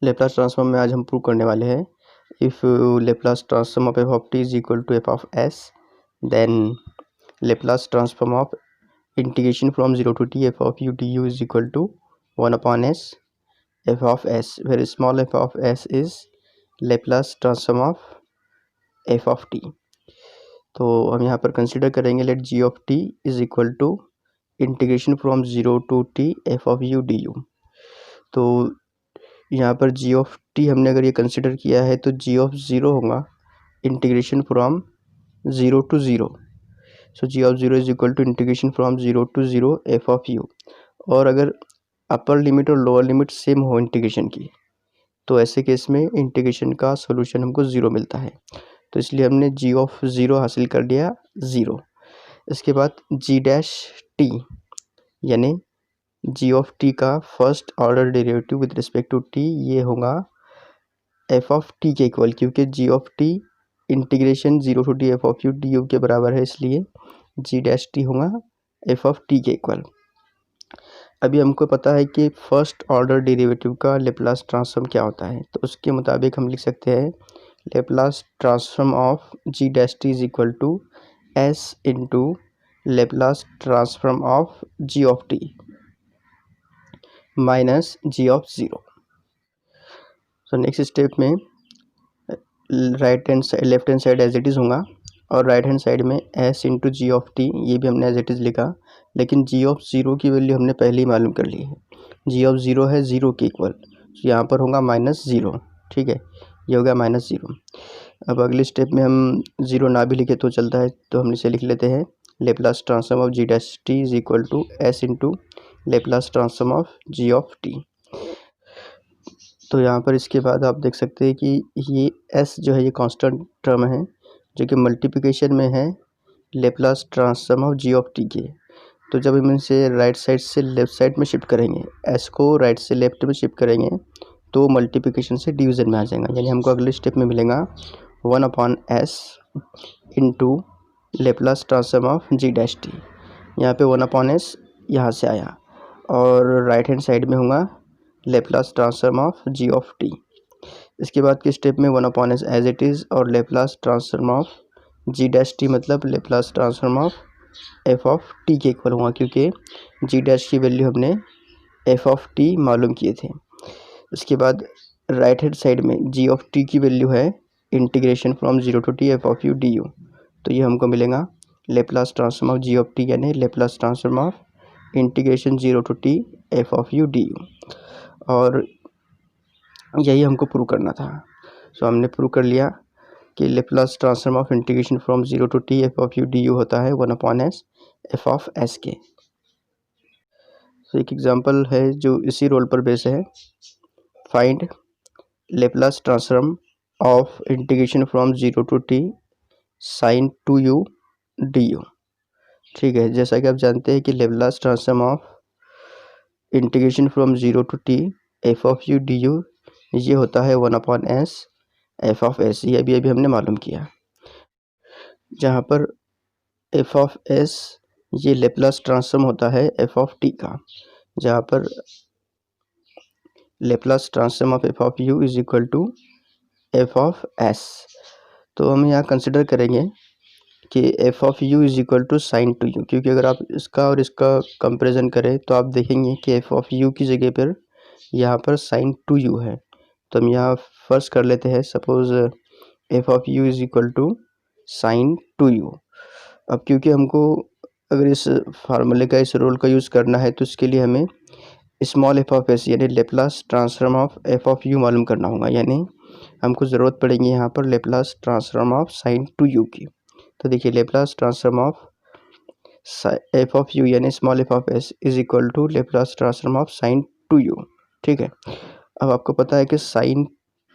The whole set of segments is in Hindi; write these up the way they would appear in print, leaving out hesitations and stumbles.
लेप्लास ट्रांसफॉर्म में आज हम प्रूव करने वाले हैं if Laplace transform of F of T is equal to F of S, then Laplace transform of integration from zero to T F of U D U is equal to 1/s F of S, where small F of S is Laplace transform of F of T. तो हम यहाँ पर कंसिडर करेंगे let G of T is equal to integration from zero to T F of U D you. तो यहाँ पर जी ऑफ टी हमने अगर ये कंसिडर किया है तो जी ऑफ ज़ीरो होगा integration from zero to zero. So G of zero is equal to integration from zero to zero F of U. और अगर अपर लिमिट और लोअर लिमिट सेम हो इंटीग्रेशन की तो ऐसे केस में इंटीग्रेशन का सॉल्यूशन हमको ज़ीरो मिलता है। तो इसलिए हमने जी ऑफ ज़ीरो हासिल कर लिया ज़ीरो। इसके बाद जी डैश टी यानी जी ऑफ टी का first order derivative with respect to T ये होगा एफ ऑफ टी के इक्वल, क्योंकि G of T integration zero to T F of U D U के बराबर है, इसलिए जी डैश टी होगा एफ ऑफ टी के इक्वल। अभी हमको पता है कि फर्स्ट ऑर्डर डेरिवेटिव का लेप्लास ट्रांसफॉर्म क्या होता है, तो उसके मुताबिक हम लिख सकते हैं Laplace transform of G dash T is equal to S into Laplace transform of G of T minus G of zero. So next step में right hand side left hand side as it is होगा और राइट हैंड साइड में S into G of T ये भी हमने एज इट इज़ लिखा, लेकिन जी ऑफ ज़ीरो की वैल्यू हमने पहले ही मालूम कर ली है। जी ऑफ ज़ीरो है ज़ीरो के इक्वल, तो यहाँ पर होगा माइनस ज़ीरो। ठीक है, ये हो गया माइनस ज़ीरो। अब अगले स्टेप में हम ज़ीरो ना भी लिखे तो चलता है, तो हम इसे लिख लेते हैं Laplace transform of G dash T is equal to S into Laplace transform of G of T. तो यहाँ पर इसके बाद आप देख सकते हैं कि ये s जो है ये कांस्टेंट टर्म है जो कि मल्टीप्लिकेशन में है Laplace transform of G of T के। तो जब हम इसे राइट साइड से लेफ़्ट साइड में शिफ्ट करेंगे, s को राइट से लेफ्ट में शिफ्ट करेंगे तो मल्टीप्लिकेशन से डिवीज़न में आ जाएगा, यानी हमको अगले स्टेप में मिलेगा 1/s into Laplace transform of G dash T. यहाँ पे 1/s यहाँ से आया और राइट हैंड साइड में होगा Laplace transform of G of T. इसके बाद के स्टेप में 1/s एज इट इज़ और Laplace transform of G dash T मतलब Laplace transform of F of T के इक्वल होगा, क्योंकि जी डैश की वैल्यू हमने एफ ऑफ टी मालूम किए थे। इसके बाद राइट हैंड साइड में जी ऑफ टी की वैल्यू है integration from zero to T F of U D you, तो ये हमको मिलेगा Laplace transform of G of T यानी Laplace transform of integration zero to T F of U D U. और यही हमको प्रूव करना था। सो हमने प्रूव कर लिया कि Laplace transform of integration from zero to T F of U D U होता है 1/s एफ ऑफ एस के। सो एक एग्जांपल है जो इसी रोल पर बेस है, find Laplace transform of integration from zero to T sine two U D U. ठीक है, जैसा कि आप जानते हैं कि Laplace transform of integration from zero to T F of U D U ये होता है 1/s एफ ऑफ एस, ये अभी हमने मालूम किया। जहाँ पर एफ ऑफ एस ये लेप्लास ट्रांसफॉर्म होता है एफ ऑफ टी का, जहाँ पर Laplace transform of F of U is equal to F of S. तो हम यहाँ कंसिडर करेंगे कि F of U is equal to sine two U, क्योंकि अगर आप इसका और इसका कंपेरिजन करें तो आप देखेंगे कि एफ ऑफ यू की जगह पर यहाँ पर साइन टू यू है। तो हम यहाँ फर्स्ट कर लेते हैं, suppose F of U is equal to sine two U. अब क्योंकि हमको अगर इस फार्मूले का इस रूल का यूज़ करना है तो इसके लिए हमें स्मॉल एफ ऑफ एस यानी Laplace transform of F of U मालूम करना होगा, यानी हमको ज़रूरत पड़ेगी यहाँ पर Laplace transform of sine two U की। तो देखिए Laplace transform of F of U यानी small F of S is equal to Laplace transform of sine two U. ठीक है, अब आपको पता है कि साइन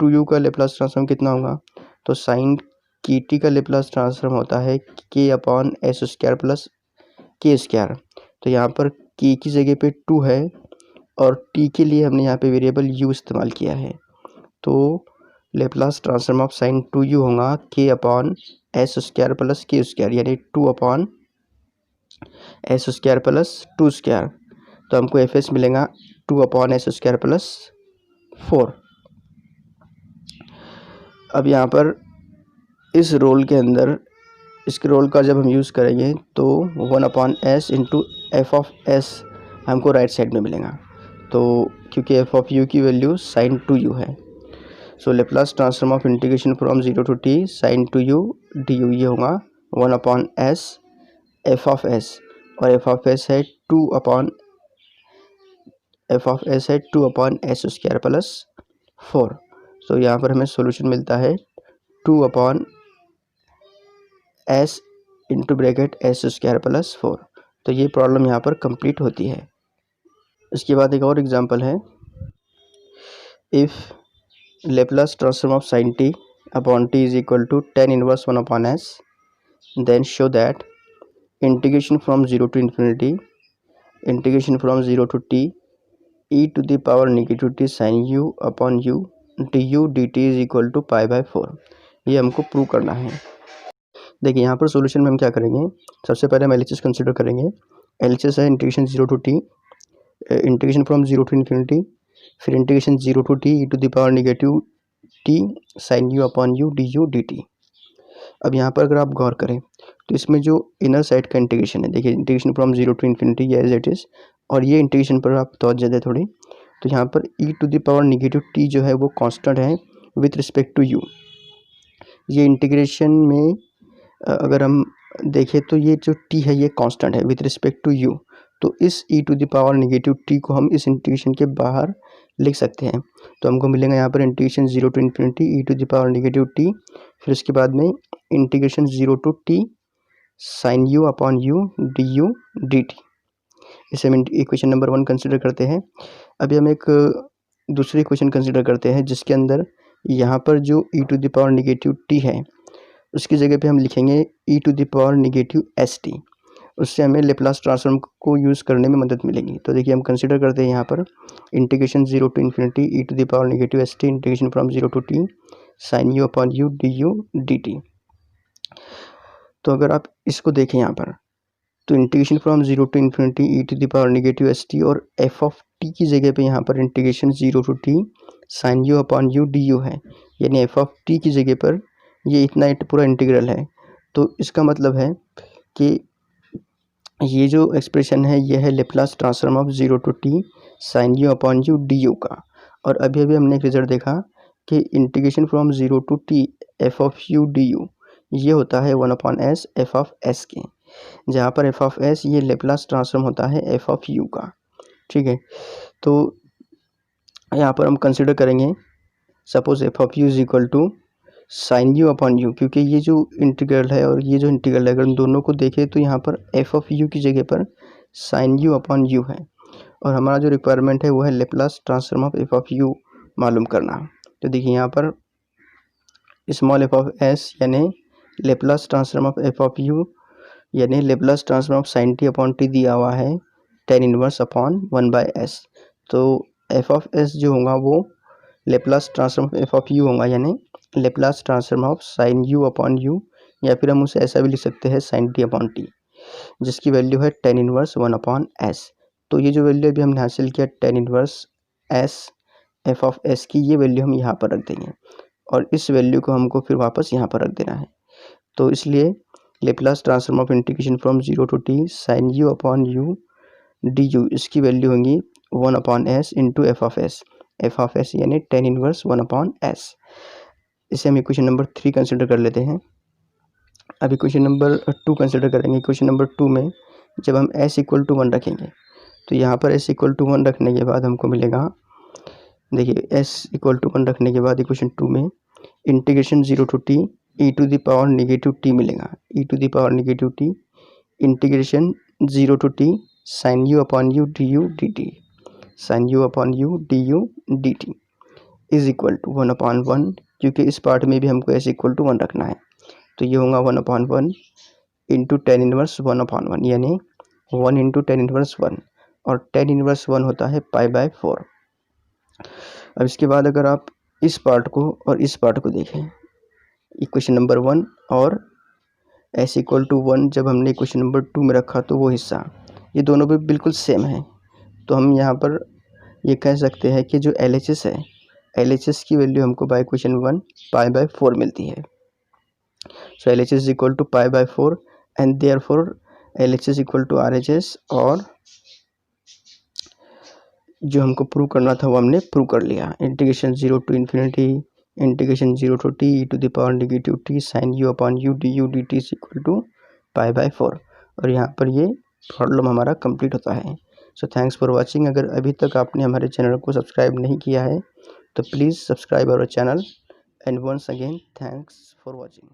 टू यू का लेप्लास ट्रांसफॉर्म कितना होगा, तो साइन की टी का लेप्लास ट्रांसफॉर्म होता है के अपॉन एस स्क्वायर प्लस के स्क्वायर। तो यहाँ पर के की जगह पे टू है और टी के लिए हमने यहाँ पे वेरिएबल यू इस्तेमाल किया है, तो Laplace transform of sine two you होगा के अपॉन एस स्क्वायर प्लस के स्क्वायर यानी two upon S square plus two square. तो हमको एफ एस मिलेगा two upon S square plus 4। अब यहाँ पर इस रोल के अंदर इसके रोल का जब हम यूज़ करेंगे तो 1/s into F of S हमको राइट साइड में मिलेगा, तो क्योंकि एफ ऑफ यू की वैल्यू साइन टू यू है। So Laplace transform of integration from 0 to T sine two U D U, ये होगा 1/s एफ ऑफ एस, और एफ ऑफ एस है 2/s स्क्वायर प्लस 4। सो यहाँ पर हमें सॉल्यूशन मिलता है 2/s into bracket S square plus 4। तो ये प्रॉब्लम यहाँ पर कंप्लीट होती है। इसके बाद एक और एग्जांपल है, if Laplace transform of sine T upon T is equal to tan inverse 1/s, then show that integration from 0 to infinity integration from 0 to T e to the power negative T sine U upon U D U D T is equal to π/4। ये हमको प्रूव करना है। देखिए यहाँ पर सॉल्यूशन में हम क्या करेंगे, सबसे पहले हम LHS कंसिडर करेंगे। LHS है integration 0 to T, integration from 0 to infinity, फिर integration 0 to T E to the power negative T sine U upon U D U D T. अब यहाँ पर अगर आप गौर करें तो इसमें जो इनर साइड का इंटीग्रेशन है, देखिए इंटीग्रेशन फ्रॉम 0 टू इन्फिनिटी ये एज इट इज़, और ये इंटीग्रेशन पर आप तवज्जो दें थोड़ी, तो यहाँ पर E to the power negative T जो है वो कांस्टेंट है विथ रिस्पेक्ट टू यू। ये इंटीग्रेशन में अगर हम देखें तो ये जो टी है ये कांस्टेंट है विथ रिस्पेक्ट टू यू, तो इस E to the power negative T को हम इस इंटीग्रेशन के बाहर लिख सकते हैं। तो हमको मिलेगा यहाँ पर integration 0 to infinity E to the power negative T, फिर उसके बाद में integration 0 to T sine U upon U D U D T. इसे हम इक्वेशन नंबर 1 कंसिडर करते हैं। अभी हम एक दूसरी इक्वेशन कंसिडर करते हैं जिसके अंदर यहाँ पर जो E to the power negative T है उसकी जगह पे हम लिखेंगे E to the power negative S T. उससे हमें लेप्लास ट्रांसफॉर्म को यूज़ करने में मदद मिलेगी। तो देखिए हम कंसिडर करते हैं यहाँ पर integration 0 to infinity E to the power negative S T integration from 0 to T sine U upon U D T. तो अगर आप इसको देखें यहाँ पर तो integration from 0 to infinity E to the power negative S T और एफ ऑफ टी की जगह पे यहाँ पर integration 0 to T sine U upon U D U है, यानी एफ ऑफ टी की जगह पर ये इतना पूरा इंटीग्रल है। तो इसका मतलब है कि ये जो एक्सप्रेशन है ये है Laplace transform of 0 to T sine U upon U D U का। और अभी अभी हमने एक रिजल्ट देखा कि integration from 0 to T F of U D U ये होता है 1/s एफ ऑफ एस के, जहाँ पर एफ ऑफ एस ये लेप्लास ट्रांसफॉर्म होता है एफ ऑफ यू का। ठीक है, तो यहाँ पर हम कंसिडर करेंगे suppose F of U is equal to sine U upon U, क्योंकि ये जो इंटीग्रल है और ये जो इंटीग्रल है अगर हम दोनों को देखें तो यहाँ पर एफ ऑफ यू की जगह पर साइन यू अपॉन यू है, और हमारा जो रिक्वायरमेंट है वो है Laplace transform of F of U मालूम करना। तो देखिए यहाँ पर स्मॉल एफ ऑफ एस यानी Laplace transform of F of U यानी Laplace transform of sine T upon T दिया हुआ है tan इनवर्स अपॉन 1/s। तो एफ ऑफ एस जो होगा वो Laplace transform of F of you होगा, यानी Laplace transform of sign U upon you, या फिर हम उसे ऐसा भी लिख सकते हैं साइन टी अपॉन टी, जिसकी वैल्यू है tan इनवर्स 1/s। तो ये जो वैल्यू अभी हमने हासिल किया tan inverse s F of S की, ये वैल्यू हम यहाँ पर रख देंगे और इस वैल्यू को हमको फिर वापस यहाँ पर रख देना है। तो इसलिए Laplace transform of integration from 0 to T sine U upon U D U, इसकी वैल्यू होगी 1/s into F of S यानी tan इनवर्स 1/s। इसे हम इक्वेशन नंबर 3 कंसिडर कर लेते हैं। अब इक्वेशन नंबर 2 कंसिडर करेंगे। इक्वेशन नंबर 2 में जब हम s इक्वल टू 1 रखेंगे तो यहाँ पर s इक्वल टू 1 रखने के बाद हमको मिलेगा, देखिए s इक्वल टू 1 रखने के बाद इक्वेशन 2 में integration 0 to T E to the power negative T मिलेगा, E to the power negative T integration 0 to T sine U upon U D U D T, sine U upon U D T is equal to 1/1, क्योंकि इस पार्ट में भी हमको s इक्वल टू 1 रखना है। तो ये होगा 1/1 इंटू tan इनवर्स 1/1 यानी 1 इंटू tan इनवर्स 1, और tan इनवर्स 1 होता है π/4। अब इसके बाद अगर आप इस पार्ट को और इस पार्ट को देखें, इक्वेशन नंबर 1 और s इक्वल टू 1 जब हमने इक्वेशन नंबर 2 में रखा तो वो हिस्सा ये दोनों भी बिल्कुल सेम है। तो हम यहाँ पर ये कह सकते हैं कि जो LHS है LHS की वैल्यू हमको बाय क्वेश्चन 1 π/4 मिलती है। So LHS is equal to π/4 and therefore LHS equal to RHS, और जो हमको प्रूव करना था वो हमने प्रूव कर लिया। Integration 0 to infinity integration 0 to t e⁻⁻t sin u upon u du dt is equal to π/4, और यहाँ पर ये प्रॉब्लम हमारा कंप्लीट होता है। So thanks for watching. अगर अभी तक आपने हमारे चैनल को सब्सक्राइब नहीं किया है तो please subscribe our channel, and once again thanks for watching.